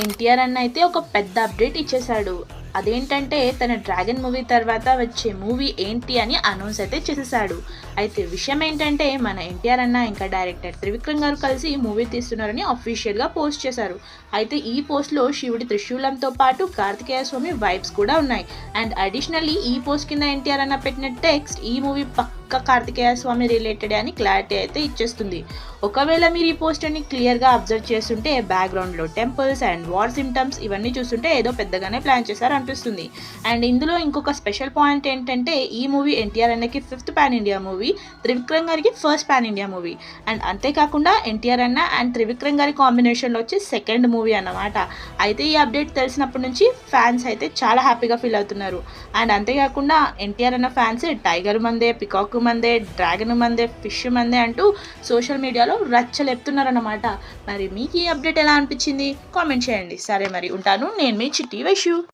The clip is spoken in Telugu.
ఎన్టీఆర్ అన్న అయితే ఒక పెద్ద అప్డేట్ ఇచ్చేశాడు. అదేంటంటే తన డ్రాగన్ మూవీ తర్వాత వచ్చే మూవీ ఏంటి అని అనౌన్స్ అయితే చేసేసాడు. అయితే విషయం ఏంటంటే మన ఎన్టీఆర్ అన్న ఇంకా డైరెక్టర్ త్రివిక్రమ్ గారు కలిసి మూవీ తీస్తున్నారని అఫీషియల్గా పోస్ట్ చేశారు. అయితే ఈ పోస్ట్లో శివుడి త్రిశూలంతో పాటు కార్తికేయ స్వామి వైబ్స్ కూడా ఉన్నాయి. అండ్ అడిషనల్లీ ఈ పోస్ట్ కింద ఎన్టీఆర్ అన్న పెట్టిన టెక్స్ట్ ఈ మూవీ పక్క కార్తికేయ స్వామి రిలేటెడ్ అని క్లారిటీ అయితే ఇచ్చేస్తుంది. ఒకవేళ మీరు ఈ పోస్ట్ అని క్లియర్గా అబ్జర్వ్ చేస్తుంటే బ్యాక్గ్రౌండ్లో టెంపుల్స్ అండ్ వార్ సిమ్టమ్స్ ఇవన్నీ చూస్తుంటే ఏదో పెద్దగానే ప్లాన్ చేశారు అనిపిస్తుంది. అండ్ ఇందులో ఇంకొక స్పెషల్ పాయింట్ ఏంటంటే ఈ మూవీ ఎన్టీఆర్ అన్నకి 5th pan India movie, Trivikram గారికి 1st pan India movie. And అంతేకాకుండా ఎన్టీఆర్ అన్న అండ్ త్రివిక్రమ్ గారి కాంబినేషన్లో వచ్చి 2nd మూవీ అన్నమాట. అయితే ఈ అప్డేట్ తెలిసినప్పటి నుంచి ఫ్యాన్స్ అయితే చాలా హ్యాపీగా ఫీల్ అవుతున్నారు. అండ్ అంతేకాకుండా ఎన్టీఆర్ అన్న ఫ్యాన్స్ టైగర్ మందే, పికాక్ మందే, డ్రాగన్ మందే, ఫిష్ మందే అంటూ సోషల్ మీడియాలో రచ్చలేపుతున్నారన్నమాట. మరి మీకు ఈ అప్డేట్ ఎలా అనిపించింది కామెంట్ చేయండి. సరే మరి ఉంటాను, నేను మీ చిట్టి వైషు.